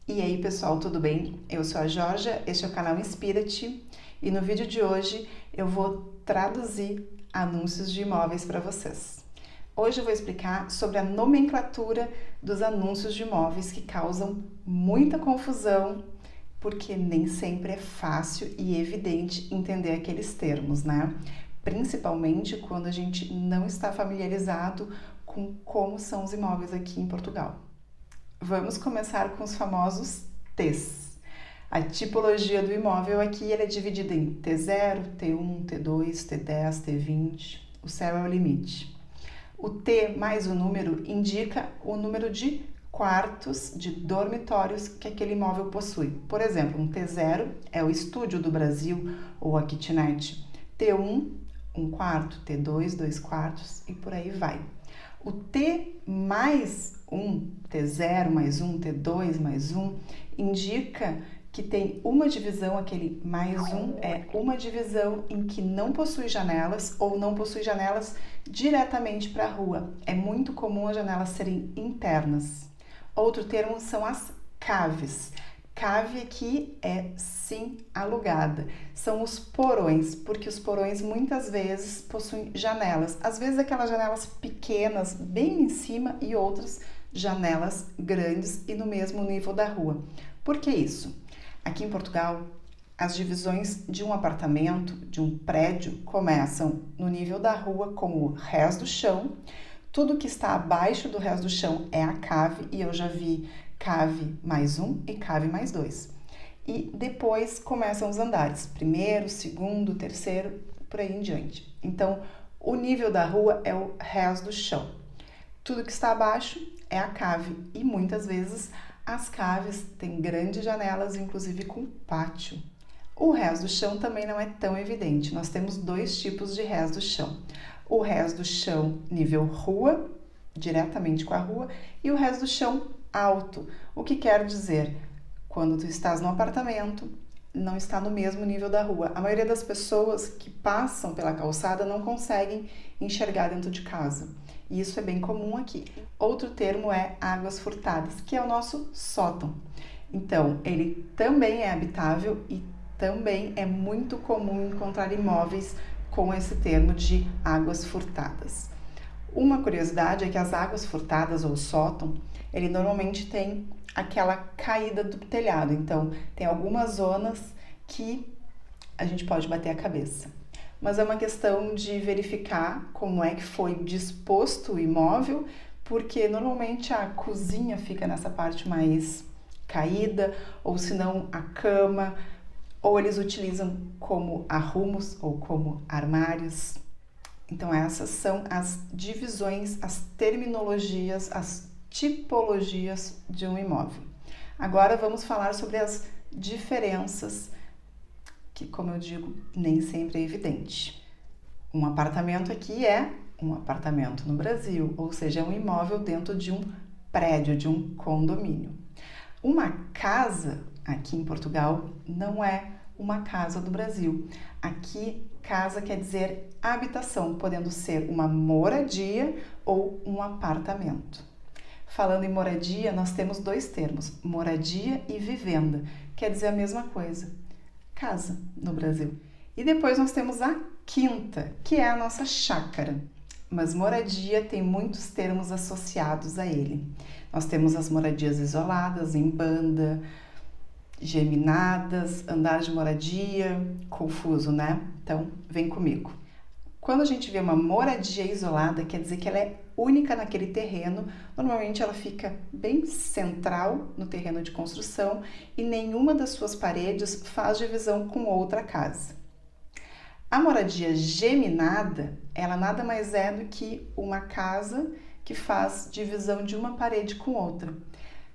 E aí pessoal, tudo bem? Eu sou a Georgia, este é o canal Inspira-te e no vídeo de hoje eu vou traduzir anúncios de imóveis para vocês. Hoje eu vou explicar sobre a nomenclatura dos anúncios de imóveis que causam muita confusão porque nem sempre é fácil e evidente entender aqueles termos, né? Principalmente quando a gente não está familiarizado com como são os imóveis aqui em Portugal. Vamos começar com os famosos T's. A tipologia do imóvel aqui é dividida em T0, T1, T2, T10, T20. O céu é o limite. O T mais o número indica o número de quartos, de dormitórios que aquele imóvel possui. Por exemplo, um T0 é o estúdio do Brasil ou a kitnet. T1, um quarto, T2, 2 quartos e por aí vai. O T mais 1, T0 mais 1, T2 mais 1, indica que tem uma divisão, aquele mais 1 é uma divisão em que não possui janelas ou não possui janelas diretamente para a rua. É muito comum as janelas serem internas. Outro termo são as caves. Cave aqui é sim alugada. São os porões, porque os porões muitas vezes possuem janelas. Às vezes aquelas janelas pequenas bem em cima e outras janelas grandes e no mesmo nível da rua. Por que isso? Aqui em Portugal, as divisões de um apartamento, de um prédio, começam no nível da rua com o rés do chão. Tudo que está abaixo do rés do chão é a cave e eu já vi cave mais 1 e cave mais 2. E depois começam os andares, primeiro, segundo, terceiro, por aí em diante. Então, o nível da rua é o rés do chão. Tudo que está abaixo é a cave e muitas vezes as caves têm grandes janelas, inclusive com pátio. O rés do chão também não é tão evidente. Nós temos dois tipos de rés do chão. O rés do chão nível rua, diretamente com a rua, e o rés do chão alto. O que quer dizer? Quando tu estás no apartamento, não está no mesmo nível da rua. A maioria das pessoas que passam pela calçada não conseguem enxergar dentro de casa. E isso é bem comum aqui. Outro termo é águas furtadas, que é o nosso sótão. Então, ele também é habitável e também é muito comum encontrar imóveis com esse termo de águas furtadas. Uma curiosidade é que as águas furtadas ou sótão, ele normalmente tem aquela caída do telhado, então tem algumas zonas que a gente pode bater a cabeça. Mas é uma questão de verificar como é que foi disposto o imóvel, porque normalmente a cozinha fica nessa parte mais caída, ou se não a cama, ou eles utilizam como arrumos ou como armários. Então essas são as divisões, as terminologias, as tipologias de um imóvel. Agora vamos falar sobre as diferenças, que como eu digo, nem sempre é evidente. Um apartamento aqui é um apartamento no Brasil, ou seja, é um imóvel dentro de um prédio, de um condomínio. Uma casa aqui em Portugal não é uma casa do Brasil. Aqui, casa quer dizer habitação, podendo ser uma moradia ou um apartamento. Falando em moradia, nós temos dois termos, moradia e vivenda, quer dizer a mesma coisa, casa no Brasil. E depois nós temos a quinta, que é a nossa chácara. Mas moradia tem muitos termos associados a ele. Nós temos as moradias isoladas, em banda, geminadas, andar de moradia, confuso, né? Então, vem comigo. Quando a gente vê uma moradia isolada, quer dizer que ela é única naquele terreno. Normalmente ela fica bem central no terreno de construção e nenhuma das suas paredes faz divisão com outra casa. A moradia geminada, ela nada mais é do que uma casa que faz divisão de uma parede com outra.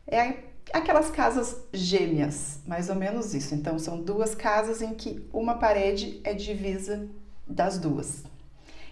É aquelas casas gêmeas, mais ou menos isso. Então, são duas casas em que uma parede é divisa das duas.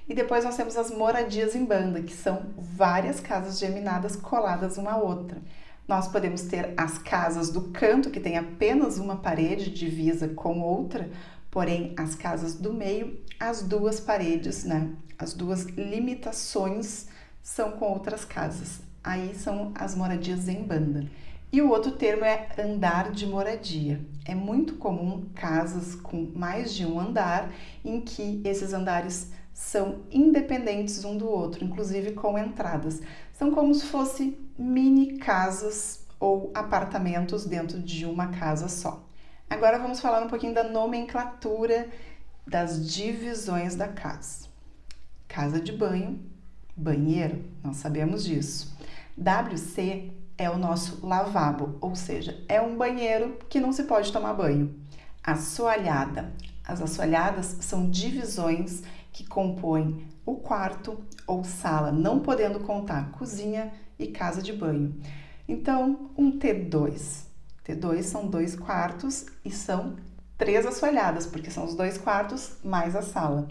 E depois nós temos as moradias em banda, que são várias casas geminadas coladas uma à outra. Nós podemos ter as casas do canto, que tem apenas uma parede divisa com outra, porém as casas do meio, as duas paredes, né? As duas limitações são com outras casas. Aí são as moradias em banda. E o outro termo é andar de moradia. É muito comum casas com mais de um andar, em que esses andares são independentes um do outro, inclusive com entradas. São como se fossem mini casas ou apartamentos dentro de uma casa só. Agora vamos falar um pouquinho da nomenclatura das divisões da casa. Casa de banho, banheiro, nós sabemos disso. WC é o nosso lavabo, ou seja, é um banheiro que não se pode tomar banho. Assoalhada. As assoalhadas são divisões que compõem o quarto ou sala, não podendo contar cozinha e casa de banho. Então, um T2. T2 são 2 quartos e são 3 assoalhadas, porque são os 2 quartos mais a sala.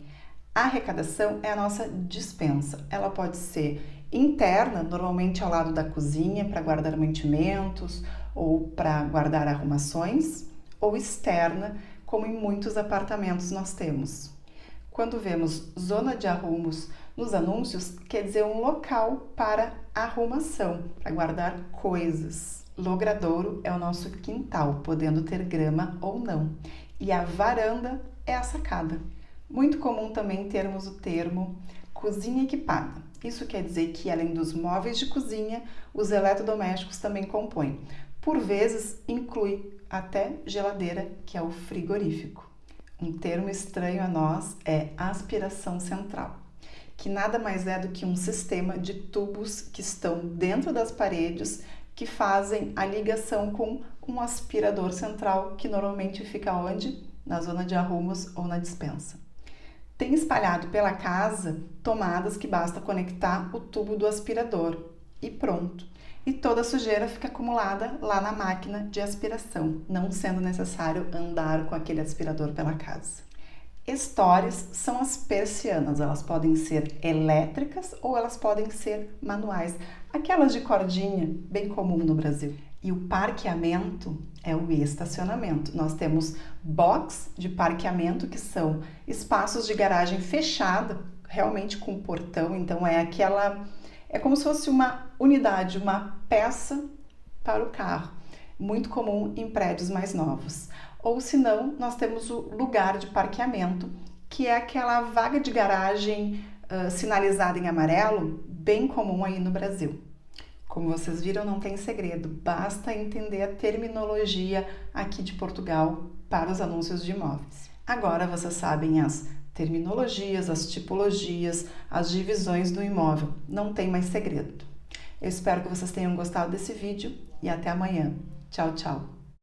A arrecadação é a nossa despensa. Ela pode ser interna, normalmente ao lado da cozinha, para guardar mantimentos ou para guardar arrumações, ou externa, como em muitos apartamentos nós temos. Quando vemos zona de arrumos nos anúncios, quer dizer um local para arrumação, para guardar coisas. Logradouro é o nosso quintal, podendo ter grama ou não. E a varanda é a sacada. Muito comum também termos o termo cozinha equipada. Isso quer dizer que, além dos móveis de cozinha, os eletrodomésticos também compõem. Por vezes, inclui até geladeira, que é o frigorífico. Um termo estranho a nós é aspiração central, que nada mais é do que um sistema de tubos que estão dentro das paredes que fazem a ligação com um aspirador central, que normalmente fica onde? Na zona de arrumos ou na despensa. Tem espalhado pela casa tomadas que basta conectar o tubo do aspirador e pronto. E toda a sujeira fica acumulada lá na máquina de aspiração, não sendo necessário andar com aquele aspirador pela casa. Estores são as persianas, elas podem ser elétricas ou elas podem ser manuais, aquelas de cordinha, bem comum no Brasil. E o parqueamento é o estacionamento. Nós temos box de parqueamento, que são espaços de garagem fechada, realmente com portão, então é como se fosse uma unidade, uma peça para o carro, muito comum em prédios mais novos. Ou se não, nós temos o lugar de parqueamento, que é aquela vaga de garagem sinalizada em amarelo, bem comum aí no Brasil. Como vocês viram, não tem segredo, basta entender a terminologia aqui de Portugal para os anúncios de imóveis. Agora vocês sabem as terminologias, as tipologias, as divisões do imóvel, não tem mais segredo. Eu espero que vocês tenham gostado desse vídeo e até amanhã. Tchau, tchau!